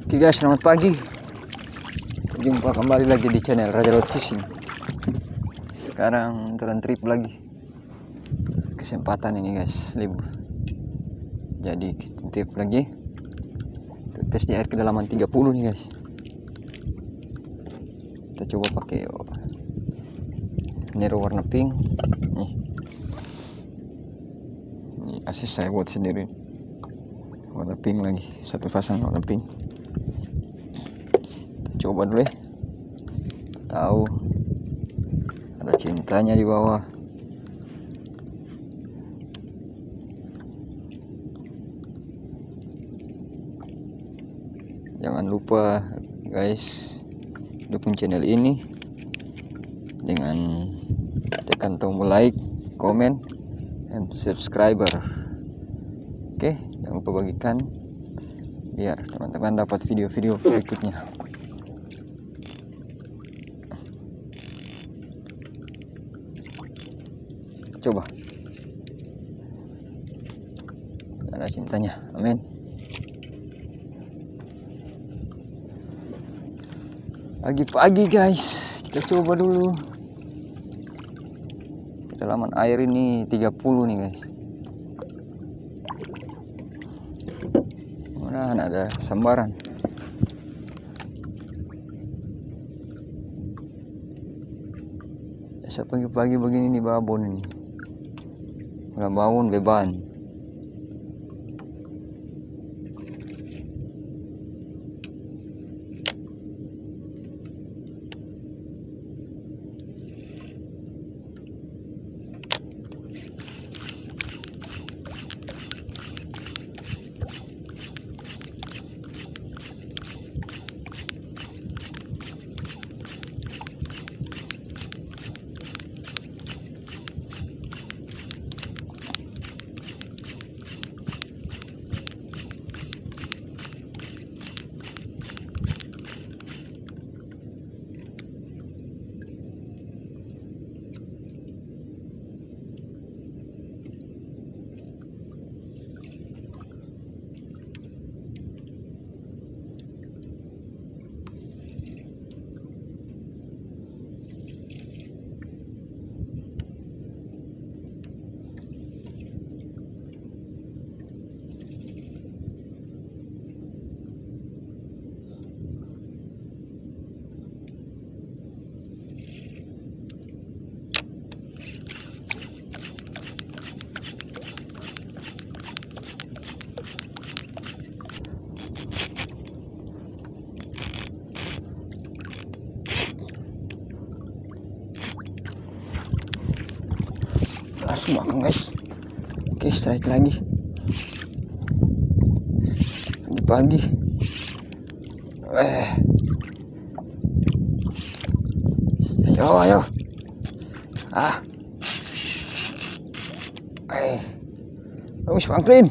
Oke guys, selamat pagi. Jumpa kembali lagi di channel Raja Laut Fishing. Sekarang turun trip lagi. Kesempatan ini guys, libur. Jadi kita trip lagi. Tes di air kedalaman 30 nih guys. Kita coba pakai Nero warna pink. Nih. Ini asis saya buat sendiri. Warna pink lagi, satu pasang warna pink. Coba dulu ya, tahu ada cintanya di bawah. Jangan lupa guys, dukung channel ini dengan tekan tombol like, komen, dan subscriber. Oke, jangan lupa bagikan biar teman-teman dapat video-video berikutnya. Coba ada cintanya, amin. Pagi-pagi guys, kita coba dulu. Kedalaman air ini 30 nih guys. Mudah-mudahan ada sambaran. Biasa pagi-pagi begini nih babon ini. Udah bangun beban. Langsung makan guys. Oke, strike lagi pagi. Ayo. Bagus Franklin.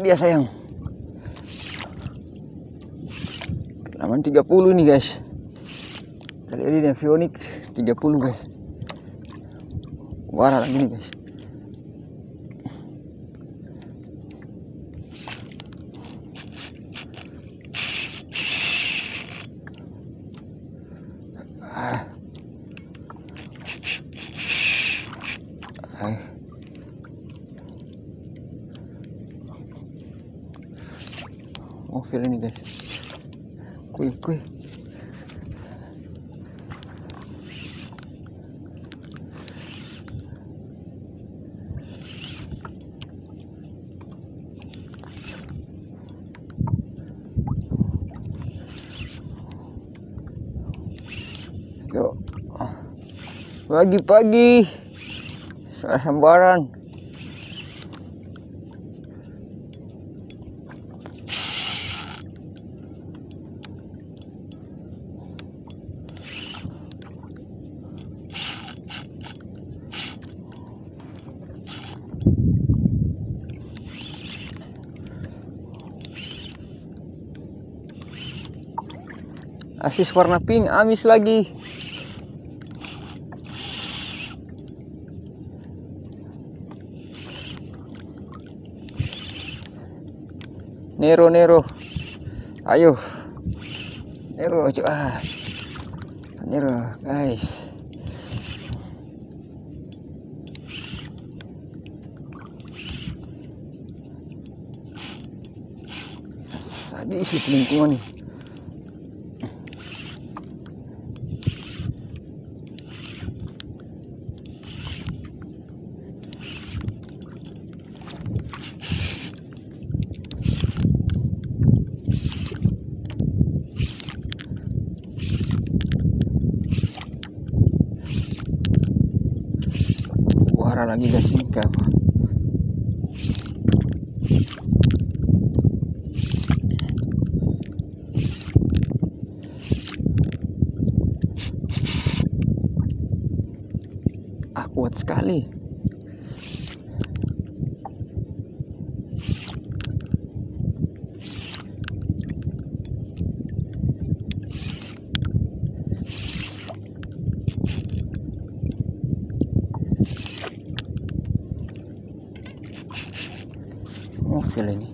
Dia sayang. Kedalaman 30 nih guys. Tadi ini Phoenix 30 guys. Warna lagi nih guys. Oh, feel ini guys. Kuy. Yuk. Pagi-pagi sambaran. Asis warna pink, amis lagi. Nero Ayo. Nero, coba. Nero, guys. Tadi isi lingkungan nih. Suara lagi guys ini kayak apa? Kuat sekali. Mobil ini.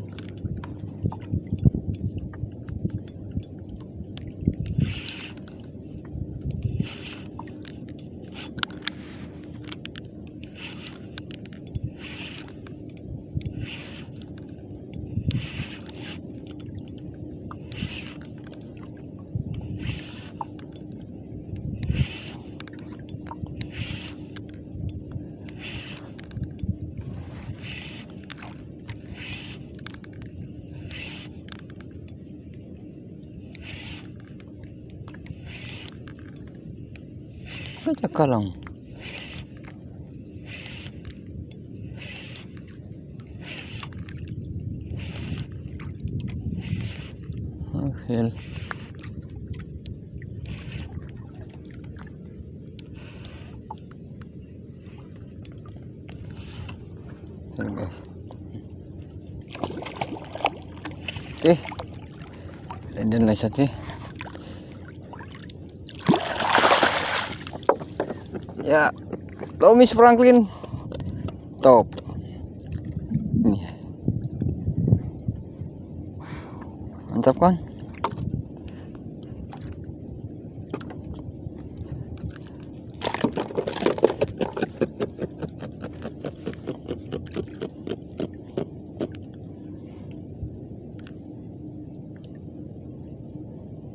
Aja kalong. Hell. Guys. Oke. Dan lain satu. Ya, Miss Franklin top. Ini. Mantap kan?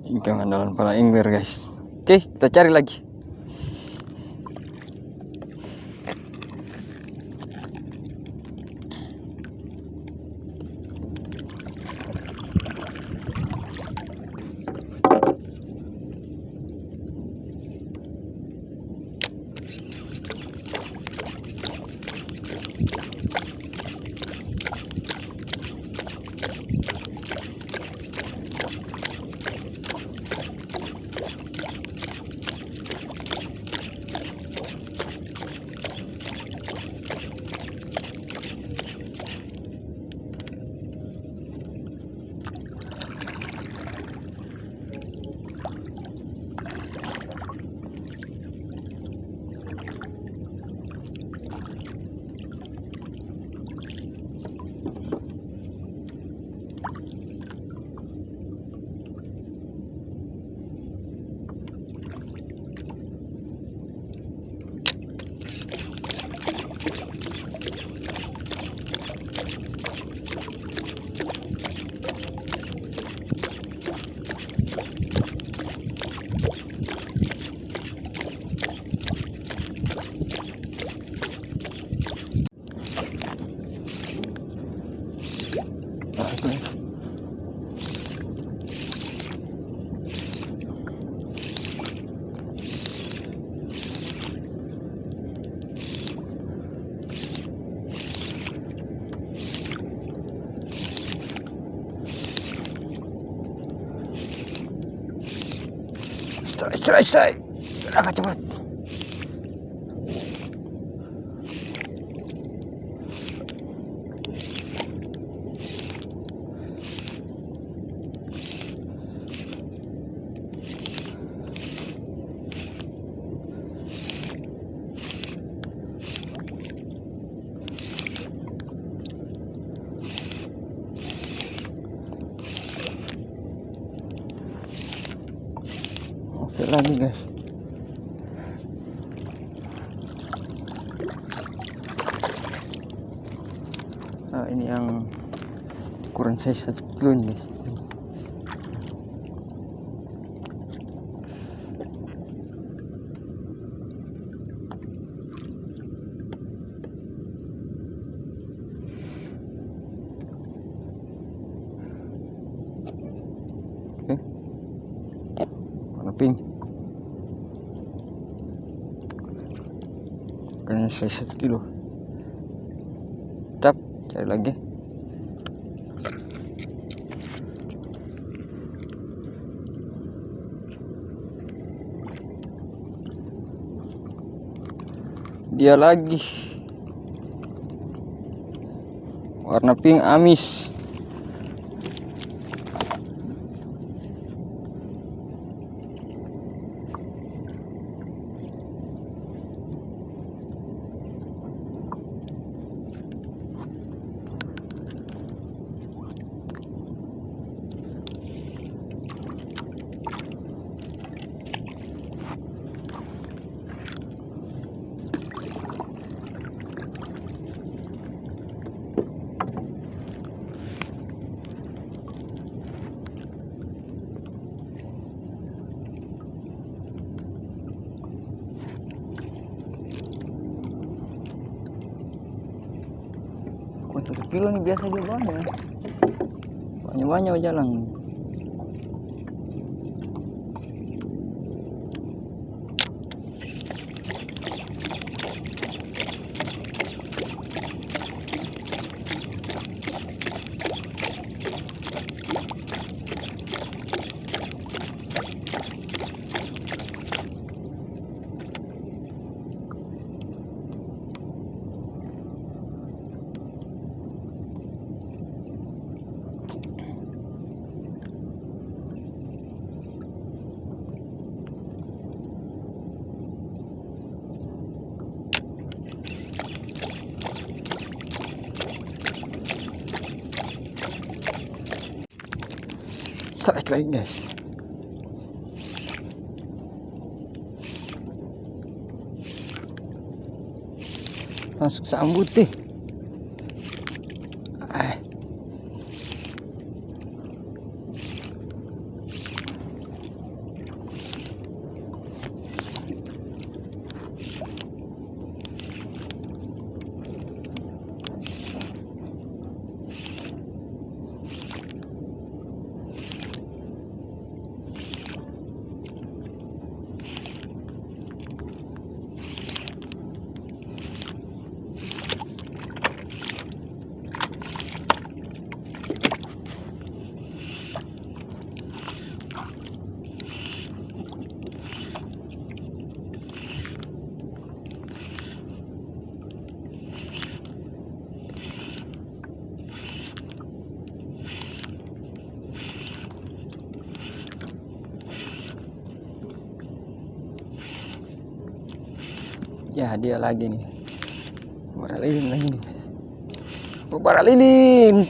Ikan andalan para angler guys. Oke, kita cari lagi. Strike. Agak cepat. lagi guys. Nah, ini yang ukuran size 1 kilo nih guys. Warna pink. Ukuran size 1 kilo. Tap, cari lagi. Dia lagi warna pink amis. Untuk 1 kilo nih biasa dia banyak jalan. Strike lagi guys. Langsung sambut deh. Ya dia lagi nih, bara lilin lagi nih guys. Bara lilin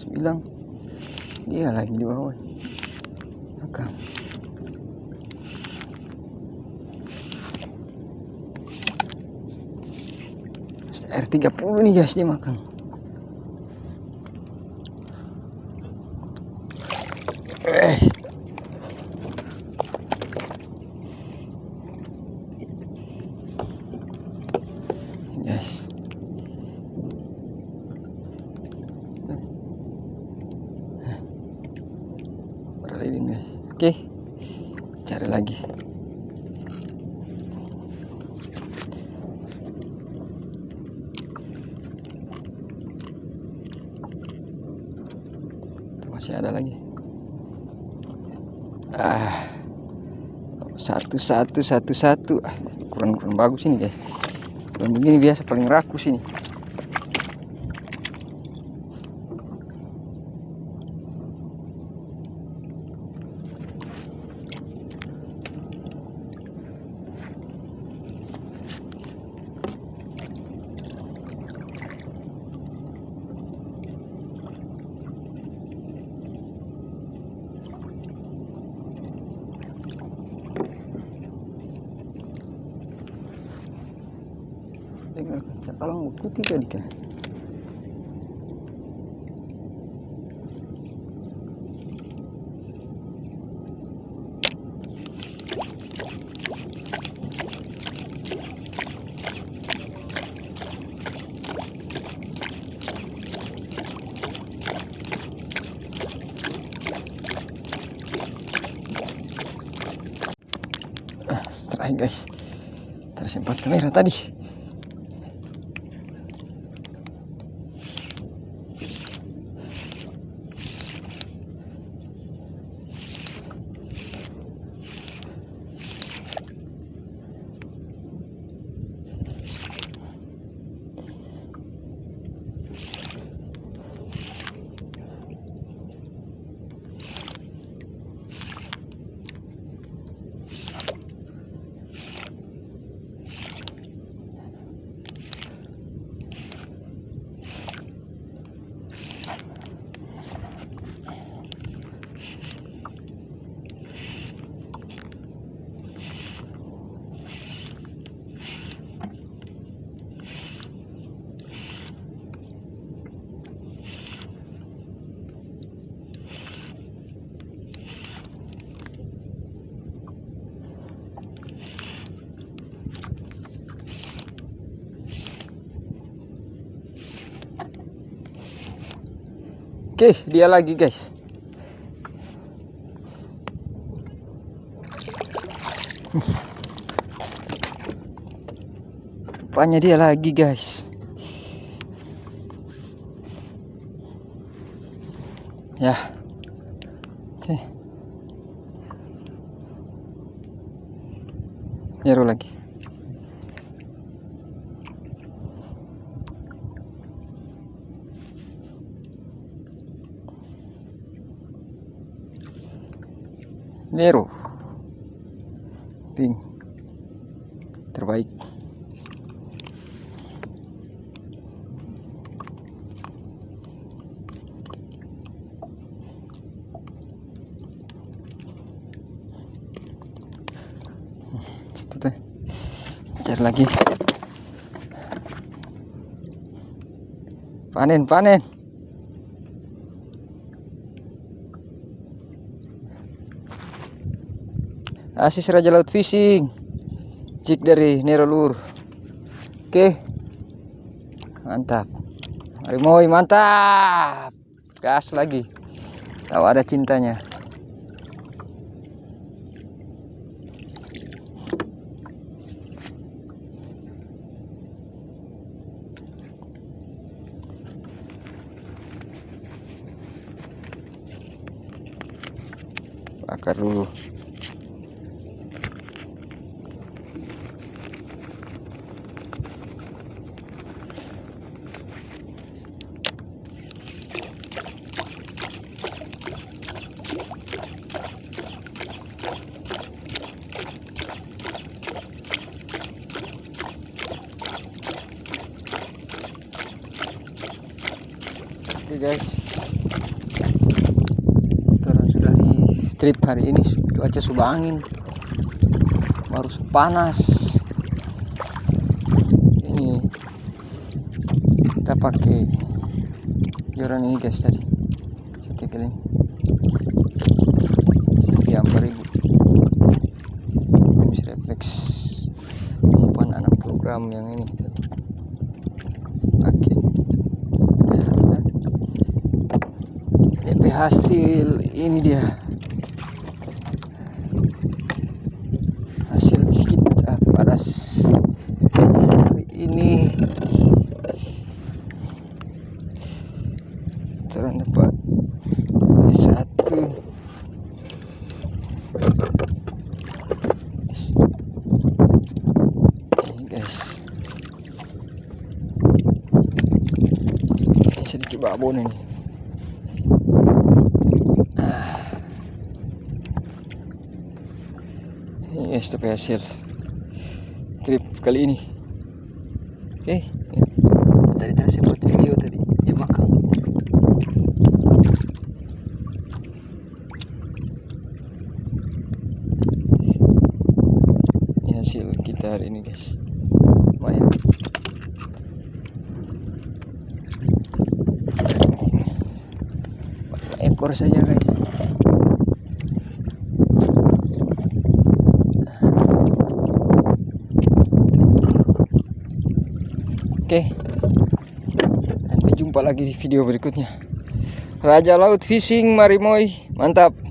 9. Dia lagi di bawah akang. R30 nih guys dia makan. Yes. Berlilin guys. Oke. Cari lagi. Masih ada lagi. Satu. Kurang bagus ini guys. Dan begini biasa paling rakus ini. kalau buku tiga dikah. Strike guys, tersempat kamera tadi. Oke, dia lagi guys. Rupanya dia lagi guys. Ya. Oke. Nyeru lagi. Nero pink terbaik. Itu teh cari lagi, panen Asis Raja Laut Fishing, jig dari Nero Lur. Oke, mantap. Marimoy mantap, gas lagi. Tahu ada cintanya. Bakar dulu. Oke guys, kita sudah di trip hari ini. Cuaca subah angin, baru panas. Ini kita pakai joran ini guys tadi. Satu kali ini sekian 4000. Gamis reflex umpan 60 gram yang ini. Hasil ini dia, hasil kita pada hari ini. Terang dapat satu. Ini guys, ini sedikit babon ini. Ini STP hasil trip kali ini. Oke, tadi saya buat video tadi dia makan. Ini hasil kita hari ini guys, lumayan. ekor saja guys. Oke, sampai jumpa lagi di video berikutnya. Raja Laut Fishing Marimoy, mantap.